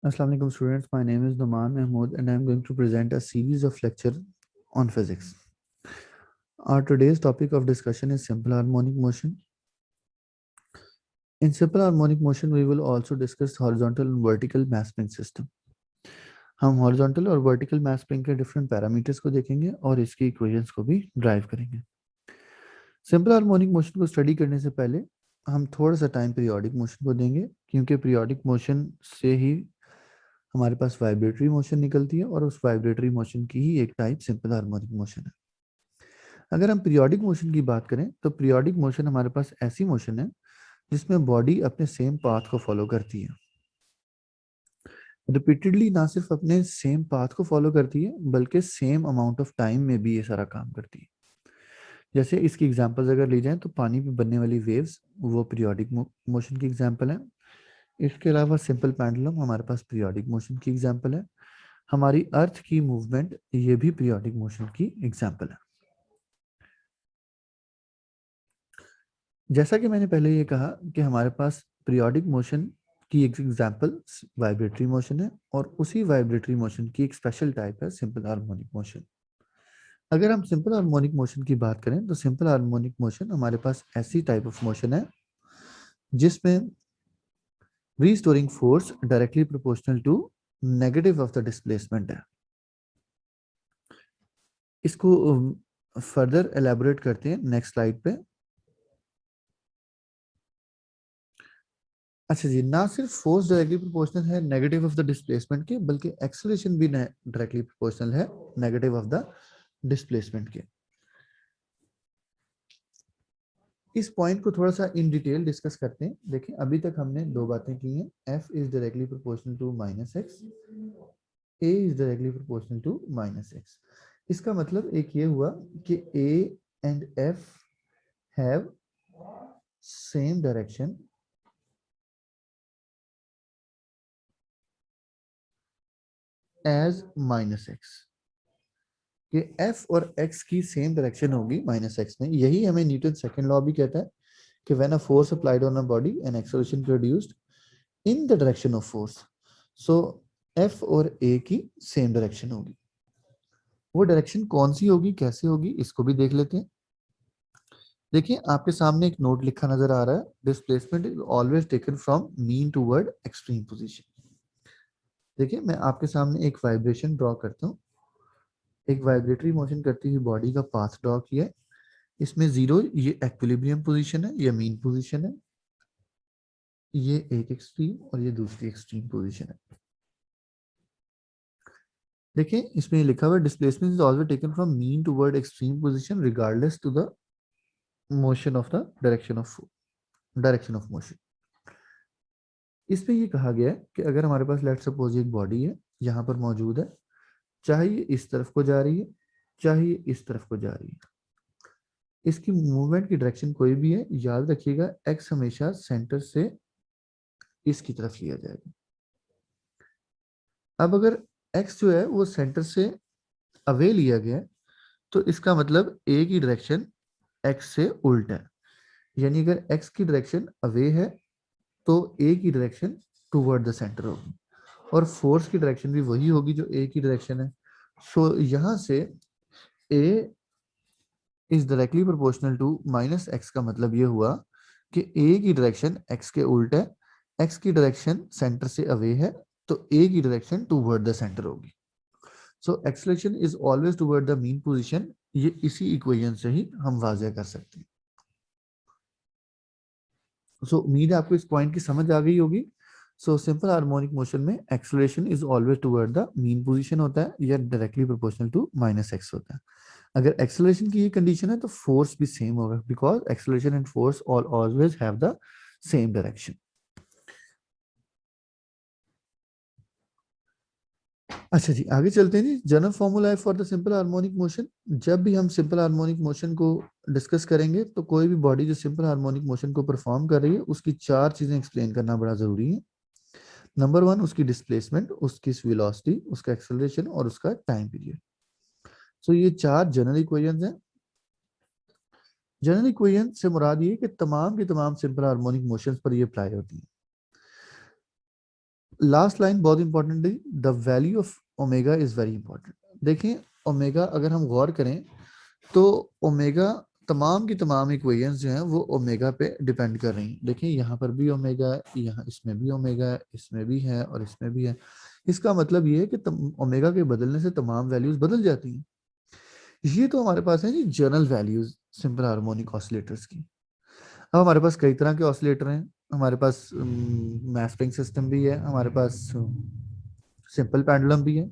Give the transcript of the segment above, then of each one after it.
Assalamu alaikum students, my name is Numan Mahmood and I am going to present a series of lecture on physics. Our today's topic of discussion is simple harmonic motion. In simple harmonic motion, we will also discuss horizontal and vertical mass spring system. हम horizontal और vertical mass spring के different parameters को देखेंगे और इसकी equations को भी drive करेंगे. Simple harmonic motion को study करने से पहले हम थोड़ा सा टाइम periodic motion को देंगे क्योंकि periodic motion से ही हमारे पास वाइब्रेटरी मोशन निकलती है और उस वाइब्रेटरी मोशन की ही एक टाइप सिंपल हार्मोनिक मोशन है. अगर हम पीरियोडिक मोशन की बात करें तो पीरियोडिक मोशन हमारे पास ऐसी मोशन है जिसमें बॉडी अपने सेम पाथ को फॉलो करती है. रिपीटेडली ना सिर्फ अपने सेम पाथ को फॉलो करती है बल्कि सेम अमाउंट ऑफ टाइम में भी ये सारा काम करती है. जैसे इसकी एग्जांपल्स अगर ली जाए तो पानी पे बनने वाली वेव्स वो पीरियोडिक मोशन की एग्जांपल है. इसके अलावा सिंपल पेंडुलम हमारे पास पीरियोडिक मोशन की एग्जांपल है. हमारी अर्थ की मूवमेंट ये भी पीरियोडिक मोशन की एग्जांपल है. जैसा कि मैंने पहले ये कहा कि हमारे पास पीरियोडिक मोशन की एक एग्जांपल वाइब्रेटरी मोशन है और उसी वाइब्रेटरी मोशन की एक स्पेशल टाइप है सिंपल हार्मोनिक मोशन. अगर हम सिंपल हार्मोनिक मोशन की बात करें तो सिंपल हार्मोनिक मोशन हमारे पास ऐसी टाइप ऑफ मोशन है जिसमें restoring force directly proportional to negative of the displacement है. इसको फर्दर एलैबोरेट करते हैं नेक्स्ट स्लाइड पे. अच्छा जी, ना सिर्फ फोर्स डायरेक्टली प्रोपोर्शनल है नेगेटिव ऑफ द डिस्प्लेसमेंट के बल्कि एक्सेलरेशन भी डायरेक्टली प्रोपोर्शनल है नेगेटिव ऑफ द डिस्प्लेसमेंट के. इस पॉइंट को थोड़ा सा इन डिटेल डिस्कस करते हैं. देखिए अभी तक हमने दो बातें की हैं. F is directly proportional to -x, A is directly proportional to -x. इसका मतलब एक ये हुआ कि A and F have same direction as -x, कि f और x की सेम डायरेक्शन होगी -x में. यही हमें न्यूटन सेकंड लॉ भी कहता है कि when a force applied on a body an acceleration produced in the direction of force, so f और a की सेम डायरेक्शन होगी. वो डायरेक्शन कौन सी होगी, कैसे होगी, इसको भी देख लेते हैं. देखिए आपके सामने एक नोट लिखा नजर आ रहा है. Displacement is always taken from mean toward extreme position. देखिए मैं आपके सामने एक वाइब्रेशन ड्रॉ करता हूँ. एक वाइब्रेटरी मोशन करती हुई बॉडी का पाथ ड्रॉ किया है. इसमें जीरो ये एक्विलिब्रियम पोजीशन है, ये मीन पोजीशन है, ये एक एक्सट्रीम और ये दूसरी एक्सट्रीम पोजीशन है. देखिए इसमें लिखा हुआ है displacement is always taken from mean toward extreme position regardless to the motion of the direction of motion. इसमें ये कहा गया है कि अगर हमारे पास लेट्स सपोज एक बॉडी है यहाँ पर मौजूद है, चाहे ये इस तरफ को जा रही है चाहे ये इस तरफ को जा रही है, इसकी मूवमेंट की डायरेक्शन कोई भी है, याद रखिएगा एक्स हमेशा सेंटर से इसकी तरफ लिया जाएगा. अब अगर एक्स जो है वो सेंटर से अवे लिया गया है तो इसका मतलब ए की डायरेक्शन एक्स से उल्टा है. यानी अगर एक्स की डायरेक्शन अवे है तो ए की डायरेक्शन टूवर्ड द सेंटर होगी और फोर्स की डायरेक्शन भी वही होगी जो ए की डायरेक्शन है. सो यहां से a is directly proportional to -x का मतलब ये हुआ कि ए की डायरेक्शन x के उल्ट है, x की डायरेक्शन सेंटर से अवे है तो a की डायरेक्शन टूवर्ड द सेंटर होगी. So acceleration is always toward the mean position. ये इसी इक्वेशन से ही हम वाज़ेह कर सकते हैं. सो उम्मीद है आपको इस पॉइंट की समझ आ गई होगी. सो सिंपल हार्मोनिक मोशन में acceleration is always toward the mean position होता है या डायरेक्टली प्रोपोर्शनल टू -x होता है. अगर एक्सेलरेशन की ये कंडीशन है तो फोर्स भी सेम होगा because acceleration and force always have the same direction. अच्छा जी आगे चलते हैं जी. जनरल फॉर्मूला है for the simple harmonic motion. जब भी हम सिंपल हार्मोनिक मोशन को डिस्कस करेंगे तो कोई भी बॉडी जो सिंपल हार्मोनिक मोशन को परफॉर्म कर रही है उसकी चार चीजें एक्सप्लेन करना बड़ा जरूरी है. नंबर वन उसकी डिस्प्लेसमेंट, उसकी वेलोसिटी, उसका एक्सेलरेशन और उसका टाइम पीरियड. सो ये चार जनरल इक्वेशंस हैं. जनरल इक्वेशन से मुराद ये कि तमाम की तमाम सिंपल हार्मोनिक मोशंस पर ये अप्लाई होती है. लास्ट लाइन बहुत इंपॉर्टेंट है, the value of omega is very important. देखें ओमेगा अगर हम गौर करें तो ओमेगा तमाम की तमाम इक्वेशंस जो हैं वो ओमेगा पे डिपेंड कर रही हैं। देखिए यहाँ पर भी ओमेगा है, यहाँ इसमें भी ओमेगा है, इसमें भी है और इसमें भी है। इसका मतलब ये है कि ओमेगा के बदलने से तमाम वैल्यूज बदल जाती हैं। ये तो हमारे पास है जी general values simple harmonic oscillators की। अब हमारे पास कई तरह के ऑसिलेटर हैं। हमारे पास मैस स्प्रिंग सिस्टम भी है, हमारे पास सिंपल पेंडुलम भी है।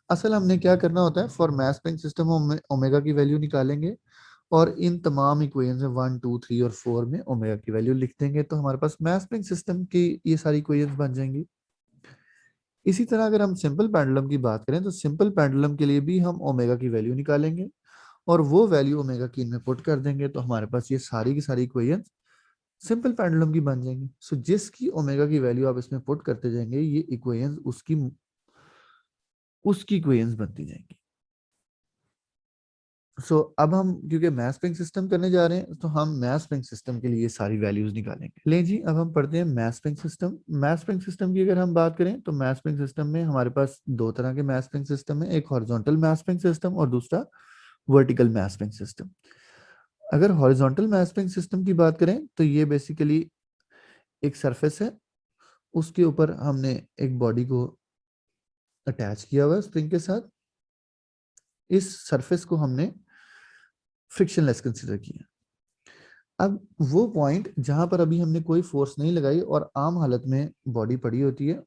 असल हमने क्या करना होता है, फॉर मैस स्प्रिंग सिस्टम हम ओमेगा की वैल्यू निकालेंगे और इन तमाम इक्वेशन में 1 2 3 और 4 में ओमेगा की वैल्यू लिख देंगे, तो हमारे पास मैस स्प्रिंग सिस्टम की ये सारी इक्वेशन बन जाएंगी। इसी तरह अगर हम सिंपल पेंडुलम की बात करें तो सिंपल पेंडुलम के लिए भी हम ओमेगा की वैल्यू निकालेंगे और वो वैल्यू ओमेगा की इनमें पुट कर देंगे, तो हमारे पास ये सारी की सारी इक्वेशन सिंपल पेंडुलम की बन जाएंगी। सो जिसकी ओमेगा की वैल्यू आप इसमें पुट करते जाएंगे ये इक्वेशन उसकी उसकी इक्वेशंस बनती जाएंगी। अब हम क्योंकि मैथ स्प्रिंग सिस्टम करने जा रहे हैं तो हम मैथ स्प्रिंग सिस्टम के लिए सारी वैल्यूज निकालेंगे। ले जी अब हम पढ़ते हैं math spring system. Math spring system की अगर हम बात करें तो मैथ स्प्रिंग सिस्टम में हमारे पास दो तरह के मैथ स्प्रिंग सिस्टम है, एक हॉरिजॉन्टल मैथ स्प्रिंग सिस्टम और दूसरा वर्टिकल मैथ स्प्रिंग सिस्टम। अगर हॉरिजॉन्टल मैथ स्प्रिंग सिस्टम की बात करें तो ये बेसिकली एक सरफेस है, उसके ऊपर हमने एक बॉडी को अटैच किया हुआ है स्प्रिंग के साथ। इस सरफेस को हमने फ्रिक्शनलेस कंसिडर किया। अब वो पॉइंट जहां पर अभी हमने कोई फोर्स नहीं लगाई और आम हालत में बॉडी पड़ी होती है,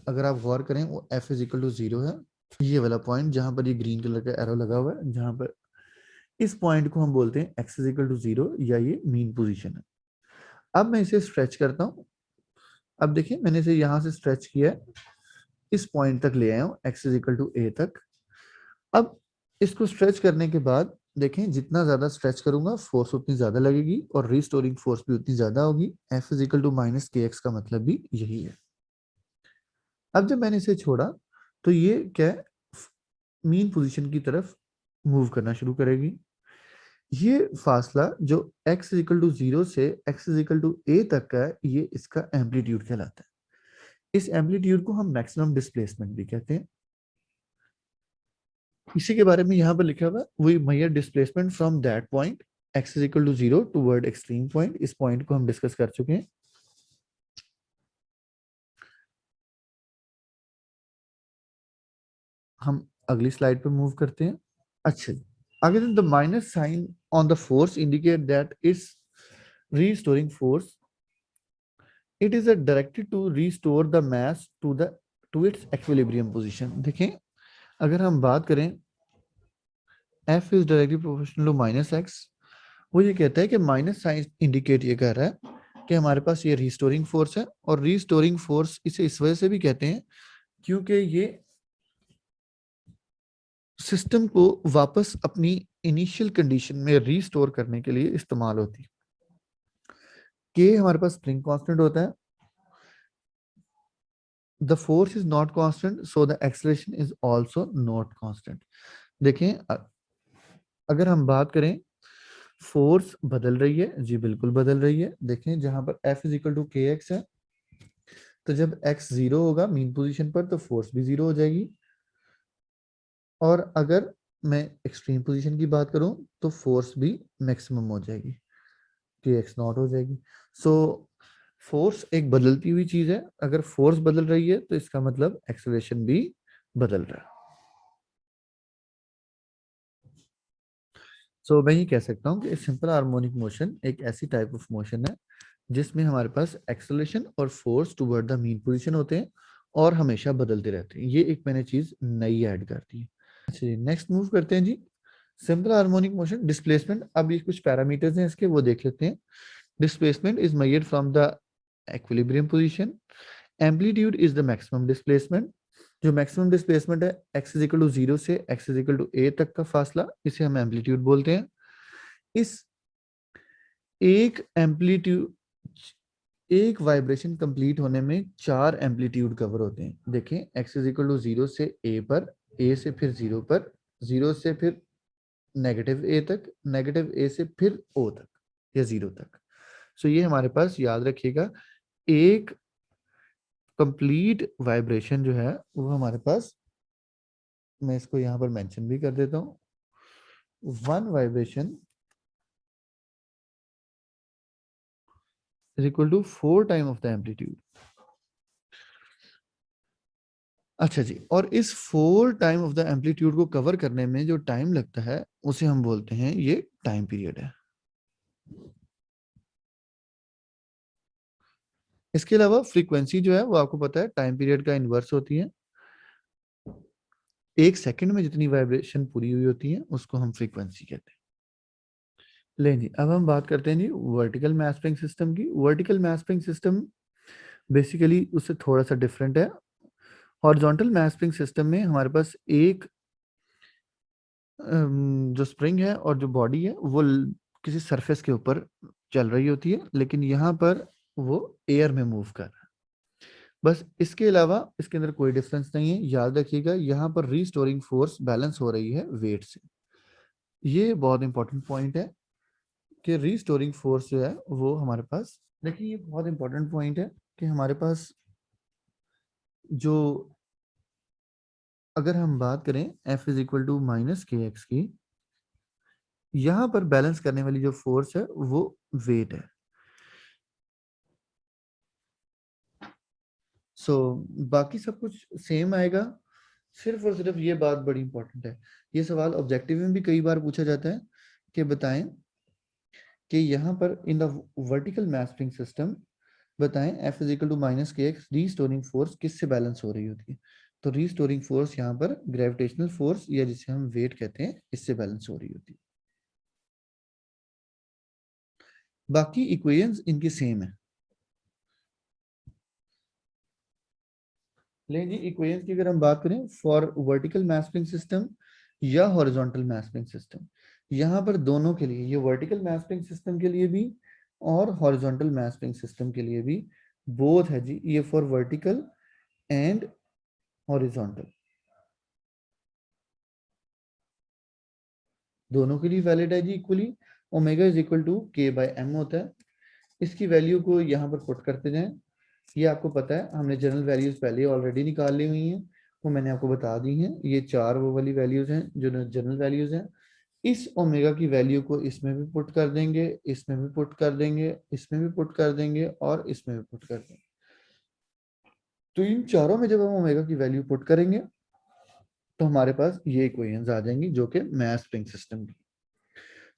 अगर आप गौर करें वो F इज इक्वल टू 0 है। ये वाला पॉइंट जहां पर ये ग्रीन कलर का एरो लगा हुआ है, जहां पर इस पॉइंट को हम बोलते हैं x इज इक्वल टू 0 या ये मीन पोजीशन है। अब मैं इसे स्ट्रेच करता हूं। अब देखिए मैंने इसे यहां से स्ट्रेच किया है, इस पॉइंट तक ले आया हूं x is equal to a तक। अब इसको स्ट्रेच करने के बाद देखें जितना ज्यादा स्ट्रेच करूंगा फोर्स उतनी ज्यादा लगेगी और रिस्टोरिंग फोर्स भी उतनी ज्यादा होगी। F is equal to minus k x का मतलब भी यही है। अब जब मैंने इसे छोड़ा तो ये क्या है, मीन पोजीशन की तरफ मूव करना शुरू करेगी। ये फासला जो x इज इक्वल टू 0 से x is equal to a तक का है, ये इसका एम्पलीट्यूड कहलाता है। इस एम्पलीट्यूड को हम मैक्सिमम डिस्प्लेसमेंट भी कहते हैं। इसी के बारे में यहाँ पर लिखा हुआ है, we measure displacement from that point x is equal to 0 toward extreme point. इस पॉइंट को हम डिस्कस कर चुके हैं। हम अगली स्लाइड पे मूव करते हैं। अच्छा जी, आगे the minus sign on the force indicate that it's restoring force, it is directed to restore the mass to its equilibrium position. देखें अगर हम बात करें F is directly proportional to minus x, वो ये कहता है कि माइनस साइन इंडिकेट ये कर रहा है कि हमारे पास ये रिस्टोरिंग फोर्स है, और रिस्टोरिंग फोर्स इसे इस वजह से भी कहते हैं क्योंकि ये सिस्टम को वापस अपनी इनिशियल कंडीशन में रिस्टोर करने के लिए इस्तेमाल होती है। के हमारे पास स्प्रिंग कांस्टेंट होता है, the force is not constant so the acceleration is also not constant. देखें अगर हम बात करें फोर्स बदल रही है, जी बिल्कुल बदल रही है। देखें जहां पर F इज इक्वल टू के एक्स है, तो जब x 0 होगा मीन पोजीशन पर तो फोर्स भी 0 हो जाएगी, और अगर मैं एक्सट्रीम पोजीशन की बात करूं तो फोर्स भी मैक्सिमम हो जाएगी, कि एक्स नॉट हो जाएगी। सो फोर्स एक बदलती हुई चीज है, अगर फोर्स बदल रही है तो इसका मतलब एक्सेलरेशन भी बदल रहा है। मैं ये कह सकता हूँ कि सिंपल हार्मोनिक मोशन एक ऐसी टाइप ऑफ मोशन है जिसमें हमारे पास एक्सेलरेशन और force toward the mean position होते हैं और हमेशा बदलते रहते हैं। ये एक मैंने चीज नई ऐड कर दी है। अच्छा जी नेक्स्ट मूव करते हैं जी, सिंपल हार्मोनिक मोशन डिस्प्लेसमेंट। अब ये कुछ पैरामीटर्स हैं इसके, वो देख लेते हैं। Displacement is measured from the equilibrium position. Amplitude is the maximum displacement. जो मैक्सिमम डिस्प्लेसमेंट है x इज इक्वल टू 0 से x is equal to a तक का फासला, इसे हम एम्पलीट्यूड बोलते हैं। इस एक एम्पलीट्यूड एक वाइब्रेशन कंप्लीट होने में 4 एम्पलीट्यूड कवर होते हैं। देखें x इज इक्वल टू 0 से a पर, a से फिर 0 पर, 0 से फिर नेगेटिव a तक, नेगेटिव a से फिर o तक या 0 तक। ये हमारे पास याद रखिएगा एक कंप्लीट वाइब्रेशन जो है वो हमारे पास, मैं इसको यहाँ पर मेंशन भी कर देता हूँ, one vibration is equal to 4 time of the amplitude. अच्छा जी, और इस 4 टाइम ऑफ द एम्पलीट्यूड को कवर करने में जो टाइम लगता है उसे हम बोलते हैं ये टाइम पीरियड है। इसके अलावा फ्रीक्वेंसी जो है वो आपको पता है टाइम पीरियड का इन्वर्स होती है। 1 सेकंड में जितनी वाइब्रेशन पूरी हुई होती है उसको हम फ्रीक्वेंसी कहते हैं। ले जी, अब हम बात करते हैं जी वर्टिकल मैस स्प्रिंग सिस्टम की। Vertical mass spring system basically उससे थोड़ा सा डिफरेंट है। हॉरिजॉन्टल मैस स्प्रिंग सिस्टम में हमारे पास एक जो स्प्रिंग है और जो बॉडी है वो किसी सरफेस के ऊपर चल रही होती है, लेकिन यहाँ पर वो एयर में मूव कर रहा है। बस इसके अलावा इसके अंदर कोई डिफरेंस नहीं है। याद रखिएगा यहाँ पर रीस्टोरिंग फोर्स बैलेंस हो रही है वेट से। ये बहुत इंपॉर्टेंट पॉइंट है कि रीस्टोरिंग फोर्स जो है वो हमारे पास, देखिए ये बहुत इंपॉर्टेंट पॉइंट है कि हमारे पास जो, अगर हम बात करें F is equal to minus k x की, यहां पर बैलेंस करने वाली जो फोर्स है वो वेट है। सो बाकी सब कुछ सेम आएगा, सिर्फ और सिर्फ ये बात बड़ी इंपॉर्टेंट है। ये सवाल ऑब्जेक्टिव में भी कई बार पूछा जाता है कि बताएं कि यहाँ पर in the vertical mass spring system बताएं F is equal to minus k x restoring force किससे बैलेंस हो रही होती है। तो रीस्टोरिंग फोर्स यहाँ पर ग्रेविटेशनल फोर्स या जिसे हम वेट कहते हैं इससे बैलेंस हो रही होती है। बाकी इक्वेशंस इनकी सेम है। लेकिन जी इक्वेशंस की अगर हम बात करें for vertical mass spring system या हॉरिजॉन्टल मैस स्प्रिंग सिस्टम, यहाँ पर दोनों के लिए, ये वर्टिकल मैस स्प्रिंग सिस्टम के लिए भी और हॉरिजॉन्टल मैस स्प्रिंग सिस्टम के लिए भी बोथ है जी, ये फॉर वर्टिकल एंड हॉरिजॉन्टल दोनों के लिए वैलिड है जी equally. Omega is equal to K by M होता है। इसकी वैल्यू को यहाँ पर पुट करते जाएं। ये आपको पता है, हमने जनरल वैल्यूज पहले ऑलरेडी निकाल ली हुई हैं, वो मैंने आपको बता दी हैं। ये चार वो वाली वैल्यूज हैं जो जनरल वैल्यूज हैं। इस ओमेगा की वैल्यू को इसमें भी पुट कर देंगे, इसमें भी पुट कर देंगे, इसमें भी पुट कर देंगे और इसमें भी पुट कर देंगे। तो इन चारों में जब हम ओमेगा की वैल्यू पुट करेंगे तो हमारे पास ये इक्वेशंस आ जाएंगी जो कि मैस स्प्रिंग सिस्टम की।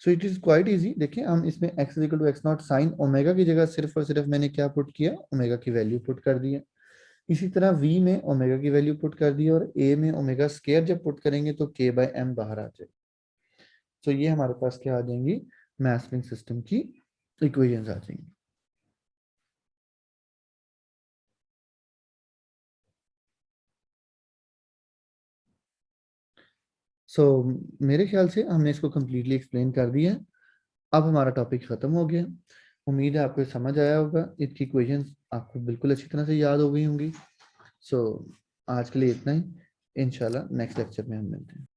So it is quite easy. देखिए हम इसमें x equal to x not sine omega की जगह सिर्फ और सिर्फ मैंने क्या पुट किया, ओमेगा की वैल्यू पुट कर दी है। इसी तरह v में ओमेगा की वैल्यू पुट कर दी है और a में ओमेगा स्क्वायर जब पुट करेंगे तो k बाय m बाहर आ जाए। तो ये हमारे पास क्या आ जाएंगी, मैस स्प्रिंग सिस्टम की इक्वेशंस आ जाएंगी। सो मेरे ख्याल से हमने इसको कंप्लीटली एक्सप्लेन कर दिया है। अब हमारा टॉपिक खत्म हो गया। उम्मीद है आपको समझ आया होगा, इसकी इक्वेशंस आपको बिल्कुल अच्छी तरह से याद हो गई होंगी। सो आज के लिए इतना ही। इंशाल्लाह नेक्स्ट लेक्चर में हम मिलते हैं।